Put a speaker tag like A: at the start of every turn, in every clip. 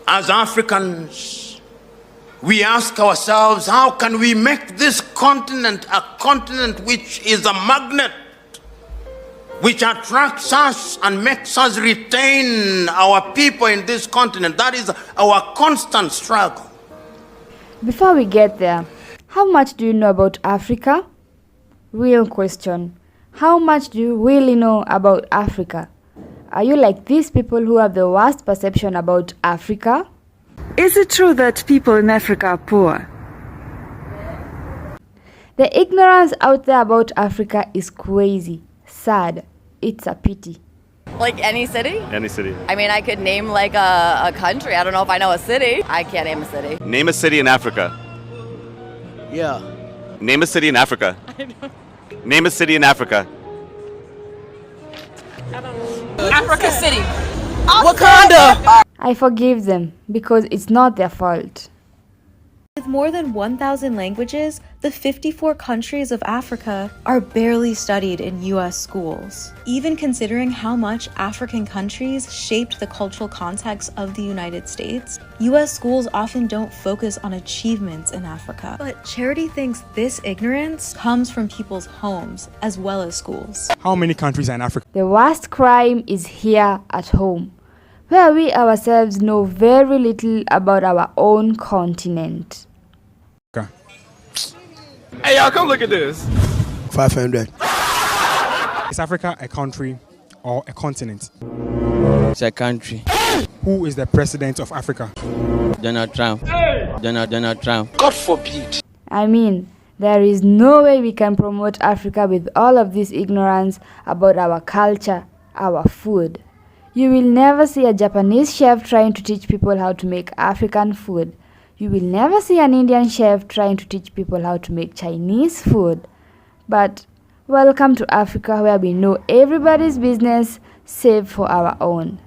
A: As Africans, we ask ourselves, how can we make this continent a continent which is a magnet, which attracts us and makes us retain our people in this continent? That is our constant struggle.
B: Before we get there, how much do you know about Africa? Real question. How much do you really know about Africa? Are you like these people who have the worst perception about Africa?
C: Is it true that people in Africa are poor?
B: The ignorance out there about Africa is crazy, sad. It's a pity.
D: Like any city?
E: Any city.
D: I mean, I could name like a country. I don't know if I know a city. I can't name a city.
E: Name a city in Africa.
A: Yeah.
E: Name a city in Africa. Name a city in Africa.
D: Africa City.
A: Wakanda!
B: I forgive them because it's not their fault.
F: With more than 1,000 languages, the 54 countries of Africa are barely studied in US schools. Even considering how much African countries shaped the cultural context of the United States, US schools often don't focus on achievements in Africa. But Charity thinks this ignorance comes from people's homes as well as schools.
G: How many countries are in Africa?
B: The worst crime is here at home, where we ourselves know very little about our own continent.
E: Hey, y'all, come look at this.
H: 500.
G: Is Africa a country or a continent?
H: It's a country.
G: Who is the president of Africa?
H: Donald Trump. Donald Trump.
A: God forbid.
B: I mean, there is no way we can promote Africa with all of this ignorance about our culture, our food. You will never see a Japanese chef trying to teach people how to make African food. You will never see an Indian chef trying to teach people how to make Chinese food. But welcome to Africa, where we know everybody's business save for our own.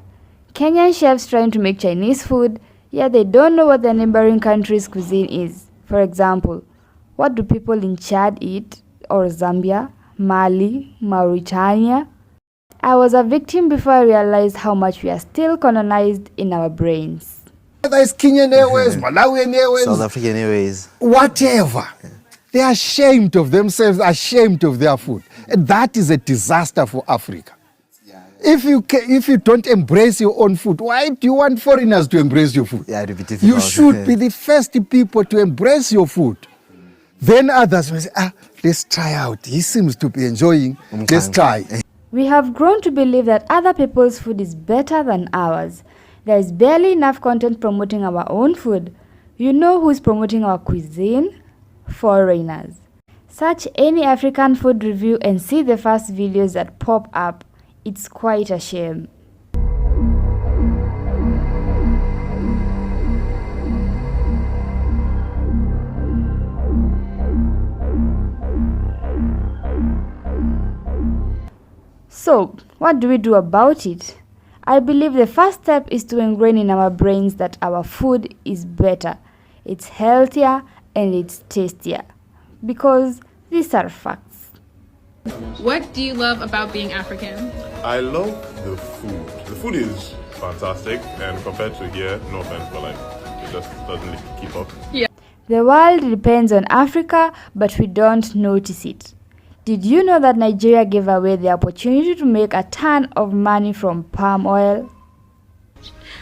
B: Kenyan chefs trying to make Chinese food, yet they don't know what the neighboring country's cuisine is. For example, what do people in Chad eat, or Zambia, Mali, Mauritania? I was a victim before I realized how much we are still colonized in our brains.
I: Whether it's Kenyan Airways, Malawian Airways,
J: South African Airways,
I: whatever. They are ashamed of themselves, ashamed of their food. And that is a disaster for Africa. If you don't embrace your own food, why do you want foreigners to embrace your food?
J: Yeah, it would be difficult.
I: You should be the first people to embrace your food. Then others will say, let's try out. He seems to be enjoying. Let's try.
B: We have grown to believe that other people's food is better than ours. There is barely enough content promoting our own food. You know who is promoting our cuisine? Foreigners. Search any African food review and see the first videos that pop up. It's quite a shame. So, what do we do about it? I believe the first step is to ingrain in our brains that our food is better, it's healthier, and it's tastier. Because these are facts.
K: What do you love about being African?
L: I love the food. The food is fantastic, and compared to here, no offense, but it just doesn't keep up.
K: Yeah.
B: The world depends on Africa, but we don't notice it. Did you know that Nigeria gave away the opportunity to make a ton of money from palm oil?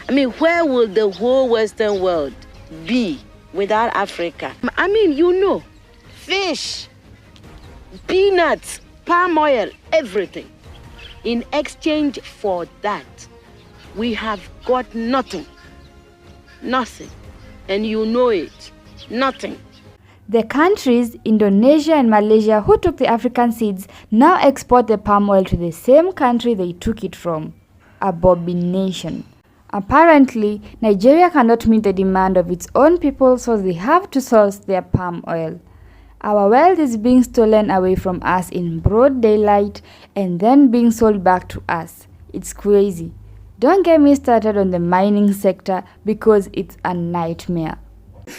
M: I mean, where would the whole Western world be without Africa? I mean, fish, peanuts, palm oil, everything. In exchange for that, we have got nothing. Nothing. And you know it. Nothing.
B: The countries, Indonesia and Malaysia, who took the African seeds, now export the palm oil to the same country they took it from. Abomination. Apparently, Nigeria cannot meet the demand of its own people, so they have to source their palm oil. Our wealth is being stolen away from us in broad daylight and then being sold back to us. It's crazy. Don't get me started on the mining sector because it's a nightmare.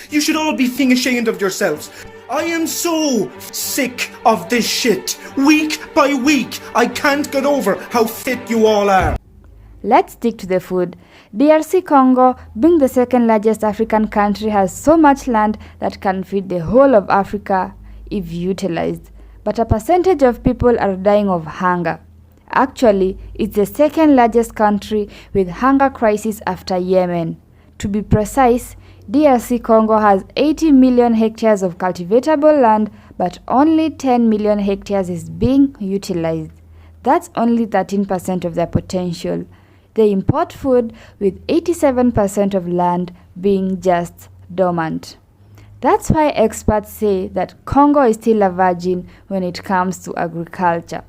N: You should all be ashamed of yourselves. I am so sick of this shit. Week by week, I can't get over how fit you all are.
B: Let's stick to the food. DRC Congo, being the second largest African country, has so much land that can feed the whole of Africa if utilized. But a percentage of people are dying of hunger. Actually, it's the second largest country with hunger crisis after Yemen. To be precise, DRC Congo has 80 million hectares of cultivatable land, but only 10 million hectares is being utilized. That's only 13% of their potential. They import food with 87% of land being just dormant. That's why experts say that Congo is still a virgin when it comes to agriculture.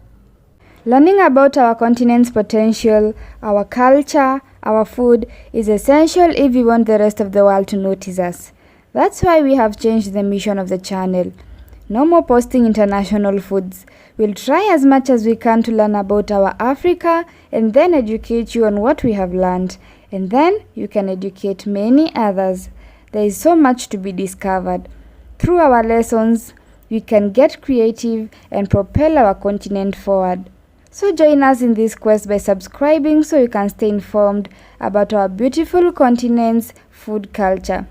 B: Learning about our continent's potential, our culture, our food is essential if we want the rest of the world to notice us. That's why we have changed the mission of the channel. No more posting international foods. We'll try as much as we can to learn about our Africa and then educate you on what we have learned. And then you can educate many others. There is so much to be discovered. Through our lessons, we can get creative and propel our continent forward. So join us in this quest by subscribing so you can stay informed about our beautiful continent's food culture.